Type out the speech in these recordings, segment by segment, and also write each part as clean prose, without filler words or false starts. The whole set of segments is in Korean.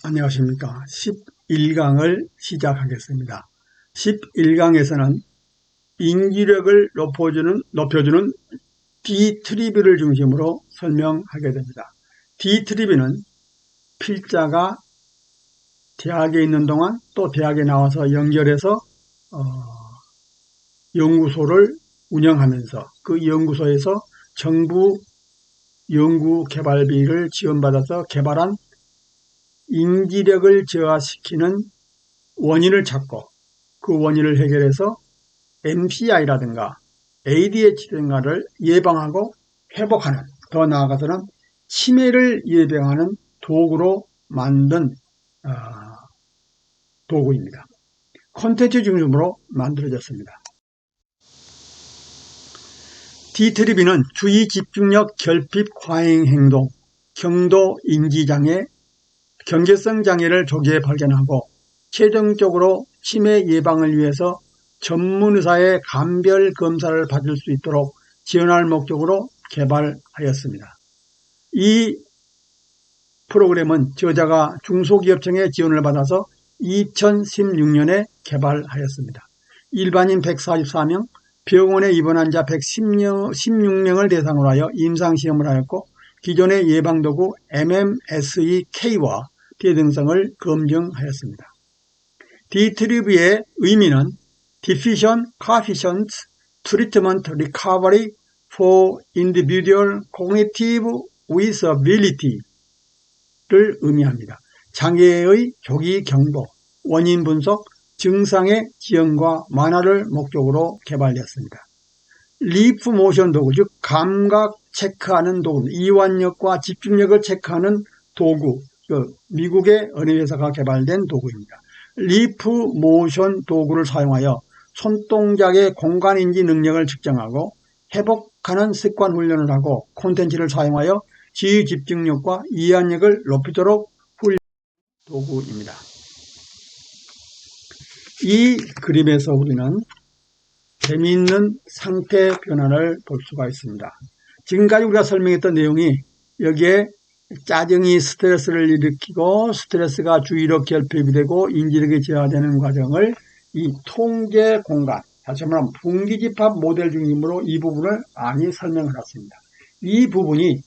안녕하십니까. 11강을 시작하겠습니다. 11강에서는 인지력을 높여주는 D-트리비를 중심으로 설명하게 됩니다. D-트리비는 필자가 대학에 있는 동안 또 대학에 나와서 연결해서 연구소를 운영하면서 그 연구소에서 정부 연구개발비를 지원받아서 개발한 인지력을 저하시키는 원인을 찾고 그 원인을 해결해서 MCI라든가 ADHD를 예방하고 회복하는, 더 나아가서는 치매를 예방하는 도구로 만든 도구입니다. 콘텐츠 중심으로 만들어졌습니다. D-트리비는 주의 집중력 결핍 과잉 행동, 경도 인지장애, 경계성 장애를 조기에 발견하고 최종적으로 치매 예방을 위해서 전문의사의 감별 검사를 받을 수 있도록 지원할 목적으로 개발하였습니다. 이 프로그램은 저자가 중소기업청의 지원을 받아서 2016년에 개발하였습니다. 일반인 144명, 병원에 입원 환자 116명을 대상으로 하여 임상시험을 하였고 기존의 예방도구 MMSE-K와 대등성을 검증하였습니다. D-트리비의 의미는 Deficient Coefficient Treatment Recovery for Individual Cognitive Disability를 의미합니다. 장애의 조기 경보, 원인 분석, 증상의 지연과 완화를 목적으로 개발되었습니다. 리프 모션 도구, 즉 감각 체크하는 도구, 이완력과 집중력을 체크하는 도구, 미국의 어느 회사가 개발된 도구입니다. 리프 모션 도구를 사용하여 손동작의 공간인지 능력을 측정하고 회복하는 습관 훈련을 하고 콘텐츠를 사용하여 지휘 집중력과 이해력을 높이도록 훈련하는 도구입니다. 이 그림에서 우리는 재미있는 상태 변화를 볼 수가 있습니다. 지금까지 우리가 설명했던 내용이 여기에 짜증이 스트레스를 일으키고 스트레스가 주의력 결핍이 되고 인지력이 저하되는 과정을 이 통제 공간, 다시 말하면 분기집합 모델 중심으로 이 부분을 많이 설명해놨습니다. 이 부분이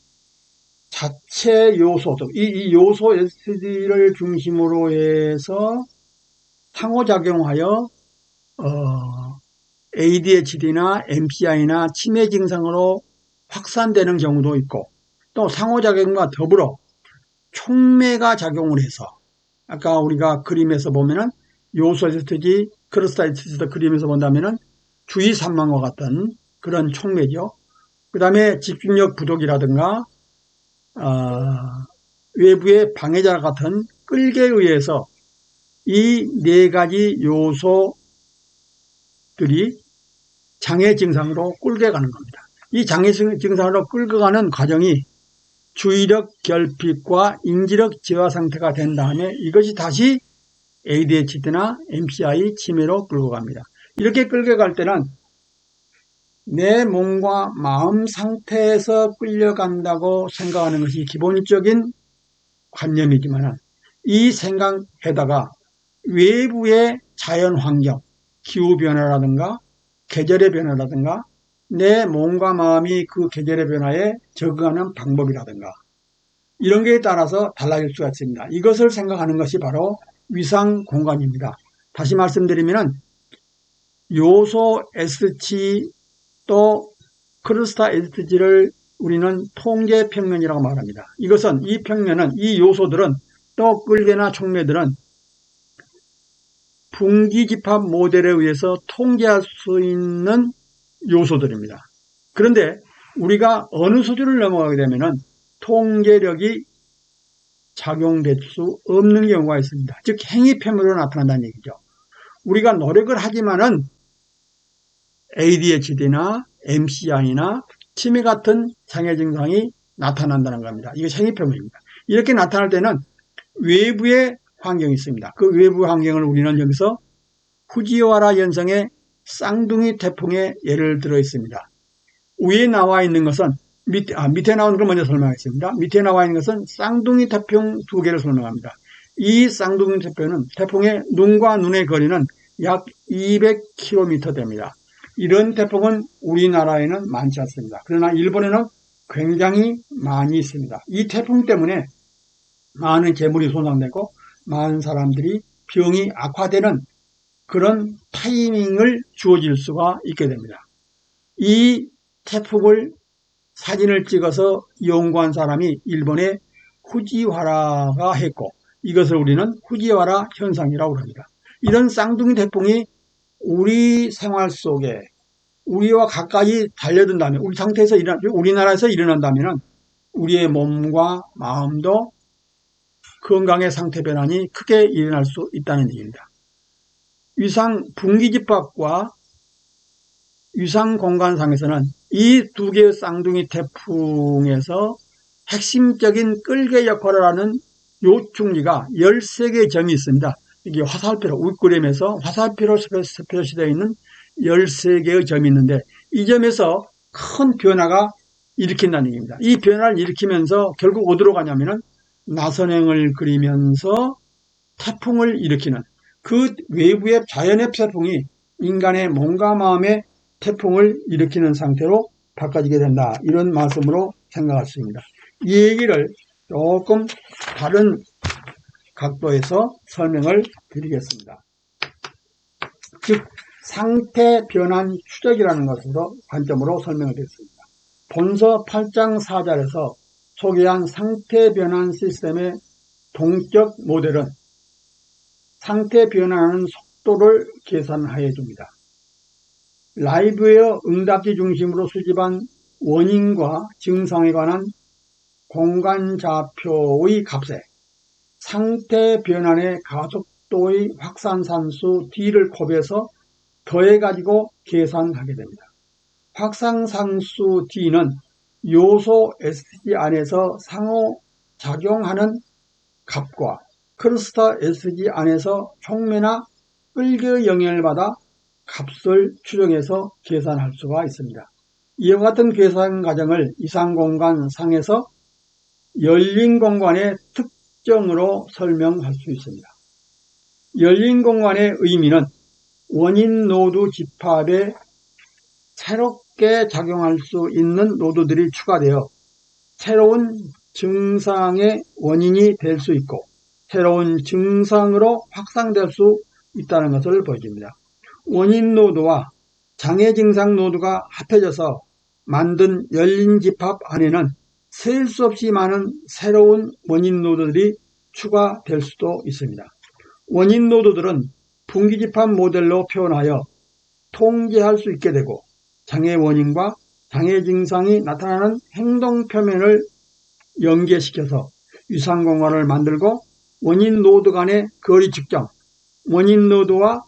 자체 요소, 이 요소 SD를 중심으로 해서 상호작용하여 ADHD나 MCI나 치매 증상으로 확산되는 경우도 있고 또 상호작용과 더불어 촉매가 작용을 해서 아까 우리가 그림에서 보면은 요소 SD, 클러스터 SD 그림에서 본다면은 주의 산만과 같은 그런 촉매죠. 그 다음에 집중력 부족이라든가 외부의 방해자 같은 끌게 의해서 이 네 가지 요소들이 장애 증상으로 끌게 가는 겁니다. 이 장애 증상으로 끌고 가는 과정이 주의력 결핍과 인지력 저하 상태가 된 다음에 이것이 다시 ADHD나 MCI 치매로 끌고 갑니다. 이렇게 끌고 갈 때는 내 몸과 마음 상태에서 끌려간다고 생각하는 것이 기본적인 관념이지만 이 생각에다가 외부의 자연 환경, 기후변화라든가 계절의 변화라든가 내 몸과 마음이 그 계절의 변화에 적응하는 방법이라든가 이런 것에 따라서 달라질 수가 있습니다. 이것을 생각하는 것이 바로 위상 공간입니다. 다시 말씀드리면 요소 ST 또 클러스터 ST를 우리는 통계 평면이라고 말합니다. 이것은 이 평면은 이 요소들은 또 끌개나 촉매들은 분기집합 모델에 의해서 통제할 수 있는 요소들입니다. 그런데 우리가 어느 수준을 넘어가게 되면은 통제력이 작용될 수 없는 경우가 있습니다. 즉 행위편으로 나타난다는 얘기죠. 우리가 노력을 하지만은 ADHD나 MCI나 치매 같은 장애 증상이 나타난다는 겁니다. 이게 행위표면입니다. 이렇게 나타날 때는 외부의 환경이 있습니다. 그 외부 환경을 우리는 여기서 후지와라 연성의 쌍둥이 태풍의 예를 들어 있습니다. 위에 나와 있는 것은 밑에 나오는 걸 먼저 설명하겠습니다. 밑에 나와 있는 것은 쌍둥이 태풍 두 개를 설명합니다. 이 쌍둥이 태풍의 눈과 눈의 거리는 약 200km 됩니다. 이런 태풍은 우리나라에는 많지 않습니다. 그러나 일본에는 굉장히 많이 있습니다. 이 태풍 때문에 많은 재물이 손상되고 많은 사람들이 병이 악화되는 그런 타이밍을 주어질 수가 있게 됩니다. 이 태풍을 사진을 찍어서 연구한 사람이 일본의 후지와라가 했고, 이것을 우리는 후지와라 현상이라고 합니다. 이런 쌍둥이 태풍이 우리 생활 속에 우리와 가까이 달려든다면, 우리 상태에서 우리나라에서 일어난다면 우리의 몸과 마음도 건강의 상태 변환이 크게 일어날 수 있다는 얘기입니다. 위상 분기집합과 위상 공간상에서는 이 두 개의 쌍둥이 태풍에서 핵심적인 끌개 역할을 하는 요충지가 13개의 점이 있습니다. 이게 화살표로, 윗그림에서 화살표로 표시되어 있는 13개의 점이 있는데, 이 점에서 큰 변화가 일으킨다는 얘기입니다. 이 변화를 일으키면서 결국 어디로 가냐면은 나선행을 그리면서 태풍을 일으키는, 그 외부의 자연의 태풍이 인간의 몸과 마음의 태풍을 일으키는 상태로 바꿔지게 된다. 이런 말씀으로 생각할 수 있습니다. 이 얘기를 조금 다른 각도에서 설명을 드리겠습니다. 즉, 상태 변환 추적이라는 것으로 관점으로 설명을 드렸습니다. 본서 8장 4절에서 소개한 상태 변환 시스템의 동적 모델은 상태 변화하는 속도를 계산하여 줍니다. 라이브웨어 응답지 중심으로 수집한 원인과 증상에 관한 공간좌표의 값에 상태 변환의 가속도의 확산산수 D를 곱해서 더해가지고 계산하게 됩니다. 확산산수 D는 요소 SG 안에서 상호작용하는 값과 클러스터 SG 안에서 촉매나 끌개의 영향을 받아 값을 추정해서 계산할 수가 있습니다. 이와 같은 계산 과정을 이상공간 상에서 열린 공간의 특정으로 설명할 수 있습니다. 열린 공간의 의미는 원인 노드 집합에 새롭게 작용할 수 있는 노드들이 추가되어 새로운 증상의 원인이 될 수 있고 새로운 증상으로 확산될 수 있다는 것을 보여줍니다. 원인 노드와 장애 증상 노드가 합해져서 만든 열린 집합 안에는 셀 수 없이 많은 새로운 원인 노드들이 추가될 수도 있습니다. 원인 노드들은 분기집합 모델로 표현하여 통제할 수 있게 되고 장애 원인과 장애 증상이 나타나는 행동 표면을 연계시켜서 위상공간을 만들고 원인 노드 간의 거리 측정, 원인 노드와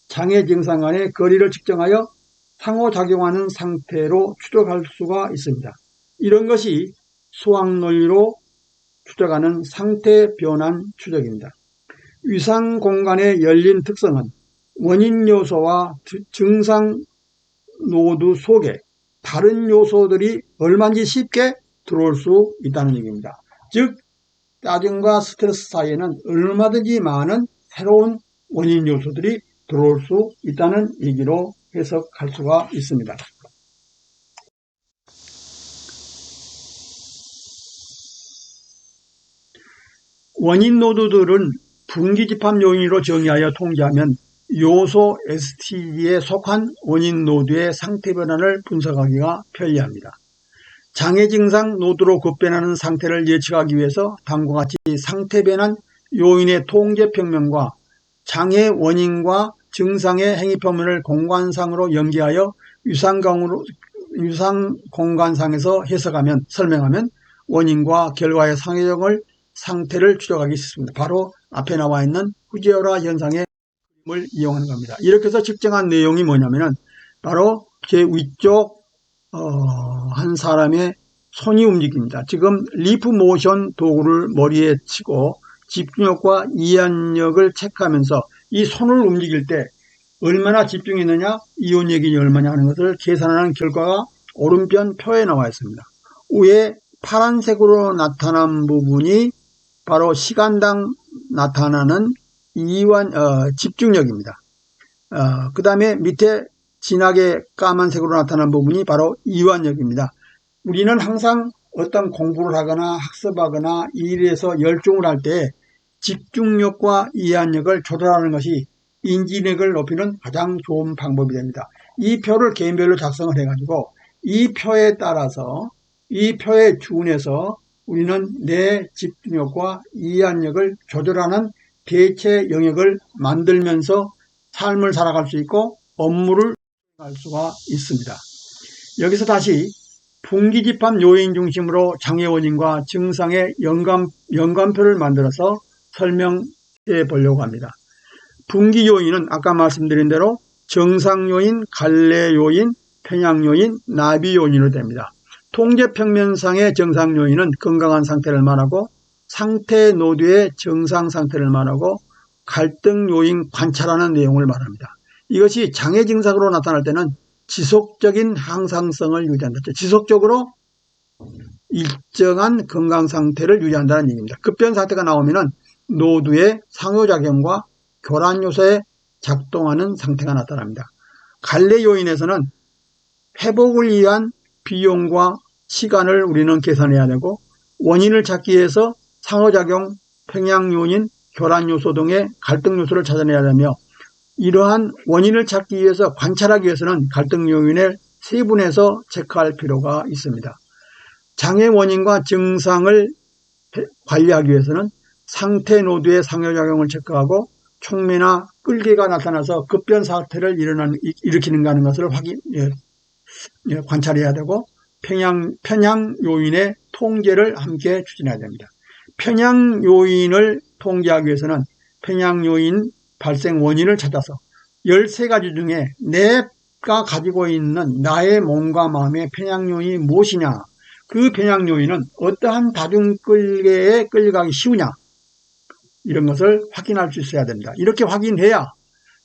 장애 증상 간의 거리를 측정하여 상호작용하는 상태로 추적할 수가 있습니다. 이런 것이 수학논리로 추적하는 상태 변환 추적입니다. 위상 공간의 열린 특성은 원인 요소와 증상 노드 속에 다른 요소들이 얼마든지 쉽게 들어올 수 있다는 얘기입니다. 즉, 짜증과 스트레스 사이에는 얼마든지 많은 새로운 원인 요소들이 들어올 수 있다는 얘기로 해석할 수가 있습니다. 원인 노드들은 분기집합 요인으로 정의하여 통제하면 요소 STG에 속한 원인 노드의 상태 변환을 분석하기가 편리합니다. 장애 증상 노드로 급변하는 상태를 예측하기 위해서 다음과 같이 상태 변환 요인의 통제 평면과 장애 원인과 증상의 행위 표면을 공간상으로 연계하여 유상 공간상에서 해석하면, 설명하면 원인과 결과의 상호작용을 상태를 추적하기 쉽습니다. 바로 앞에 나와 있는 후지와라 현상의 그림을 이용하는 겁니다. 이렇게 해서 측정한 내용이 뭐냐면은 바로 제 위쪽 한 사람의 손이 움직입니다. 지금 리프 모션 도구를 머리에 치고 집중력과 이완력을 체크하면서 이 손을 움직일 때 얼마나 집중했느냐, 이완력이 얼마냐 하는 것을 계산하는 결과가 오른편 표에 나와 있습니다. 위에 파란색으로 나타난 부분이 바로 시간당 나타나는 집중력입니다. 그 다음에 밑에 진하게 까만색으로 나타난 부분이 바로 이완력입니다. 우리는 항상 어떤 공부를 하거나 학습하거나 일에서 열중을 할 때 집중력과 이완력을 조절하는 것이 인지력을 높이는 가장 좋은 방법이 됩니다. 이 표를 개인별로 작성을 해가지고 이 표에 따라서 이 표에 준해서 우리는 내 집중력과 이완력을 조절하는 대체 영역을 만들면서 삶을 살아갈 수 있고 업무를 할 수가 있습니다. 여기서 다시 분기집합 요인 중심으로 장애 원인과 증상의 연관표를 만들어서 설명해 보려고 합니다. 분기 요인은 아까 말씀드린 대로 정상 요인, 갈래 요인, 편향 요인, 나비 요인으로 됩니다. 통제평면상의 정상 요인은 건강한 상태를 말하고 상태 노드의 정상 상태를 말하고 갈등 요인 관찰하는 내용을 말합니다. 이것이 장애 증상으로 나타날 때는 지속적인 항상성을 유지한다. 지속적으로 일정한 건강 상태를 유지한다는 얘기입니다. 급변 상태가 나오면은 노드의 상호작용과 교란 요소에 작동하는 상태가 나타납니다. 갈래 요인에서는 회복을 위한 비용과 시간을 우리는 계산해야 되고 원인을 찾기 위해서 상호작용, 평양 요인, 교란 요소 등의 갈등 요소를 찾아내야 되며 이러한 원인을 찾기 위해서 관찰하기 위해서는 갈등 요인을 세분해서 체크할 필요가 있습니다. 장애 원인과 증상을 관리하기 위해서는 상태 노드의 상호작용을 체크하고 촉매나 끌개가 나타나서 급변 사태를 일으키는가 하는 것을 관찰해야 되고 편향 요인의 통제를 함께 추진해야 됩니다. 편향 요인을 통제하기 위해서는 편향 요인 발생 원인을 찾아서 13가지 중에 내가 가지고 있는 나의 몸과 마음의 편향 요인이 무엇이냐, 그 편향 요인은 어떠한 다중 끌개에 끌려가기 쉬우냐, 이런 것을 확인할 수 있어야 됩니다. 이렇게 확인해야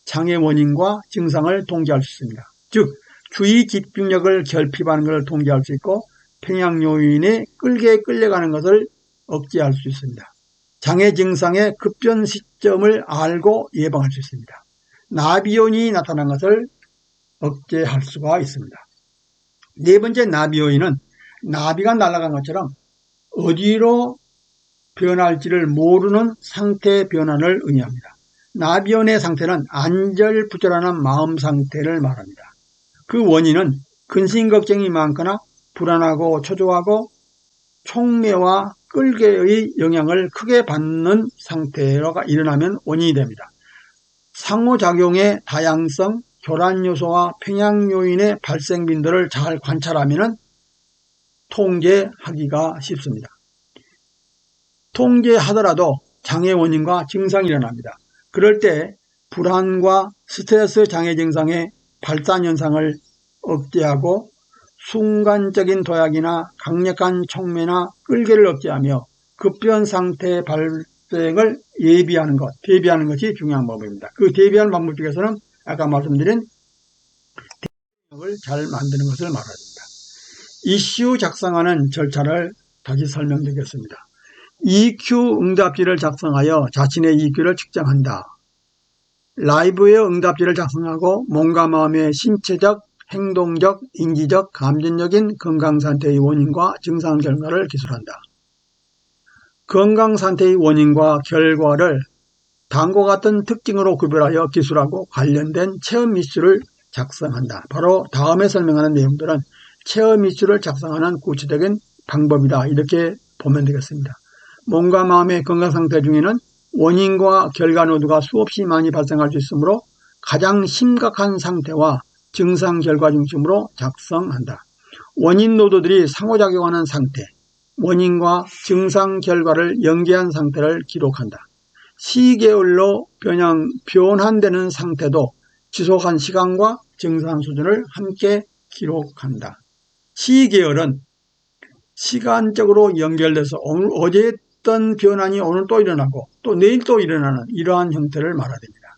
장애 원인과 증상을 통제할 수 있습니다. 즉 주의 집중력을 결핍하는 것을 통제할 수 있고 편향 요인의 끌개에 끌려가는 것을 억제할 수 있습니다. 장애 증상의 급변 시점을 알고 예방할 수 있습니다. 나비요인이 나타난 것을 억제할 수가 있습니다. 네 번째 나비요인은 나비가 날아간 것처럼 어디로 변할지를 모르는 상태 변환을 의미합니다. 나비요인의 상태는 안절부절하는 마음 상태를 말합니다. 그 원인은 근심 걱정이 많거나 불안하고 초조하고 촉매와 끌개의 영향을 크게 받는 상태가 일어나면 원인이 됩니다. 상호작용의 다양성, 교란 요소와 평양 요인의 발생 빈도를 잘 관찰하면 통제하기가 쉽습니다. 통제하더라도 장애 원인과 증상이 일어납니다. 그럴 때 불안과 스트레스 장애 증상의 발산 현상을 억제하고 순간적인 도약이나 강력한 촉매나 끌개를 억제하며 급변 상태의 발생을 대비하는 것이 중요한 방법입니다. 그 대비하는 방법 중에서는 아까 말씀드린 대비력을 잘 만드는 것을 말합니다. 이슈 작성하는 절차를 다시 설명드리겠습니다. EQ 응답지를 작성하여 자신의 EQ를 측정한다. 라이브의 응답지를 작성하고 몸과 마음의 신체적, 행동적, 인지적, 감정적인 건강상태의 원인과 증상 결과를 기술한다. 건강상태의 원인과 결과를 다음과 같은 특징으로 구별하여 기술하고 관련된 체험 이슈를 작성한다. 바로 다음에 설명하는 내용들은 체험 이슈를 작성하는 구체적인 방법이다. 이렇게 보면 되겠습니다. 몸과 마음의 건강상태 중에는 원인과 결과 노드가 수없이 많이 발생할 수 있으므로 가장 심각한 상태와 증상 결과 중심으로 작성한다. 원인 노드들이 상호작용하는 상태, 원인과 증상 결과를 연계한 상태를 기록한다. 시계열로 변환되는 상태도 지속한 시간과 증상 수준을 함께 기록한다. 시계열은 시간적으로 연결돼서 어제 했던 변환이 오늘 또 일어나고 또 내일 또 일어나는 이러한 형태를 말합니다.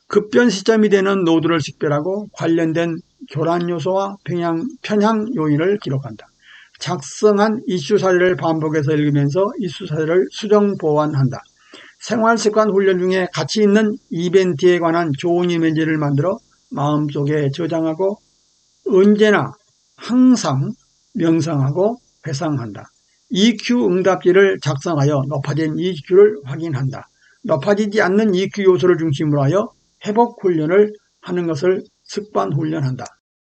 급변 시점이 되는 노드를 식별하고 관련된 교란 요소와 편향 요인을 기록한다. 작성한 이슈 사례를 반복해서 읽으면서 이슈 사례를 수정 보완한다. 생활습관 훈련 중에 가치 있는 이벤트에 관한 좋은 이미지를 만들어 마음속에 저장하고 언제나 항상 명상하고 회상한다. EQ 응답지를 작성하여 높아진 EQ를 확인한다. 높아지지 않는 EQ 요소를 중심으로 하여 회복 훈련을 하는 것을 습관 훈련한다.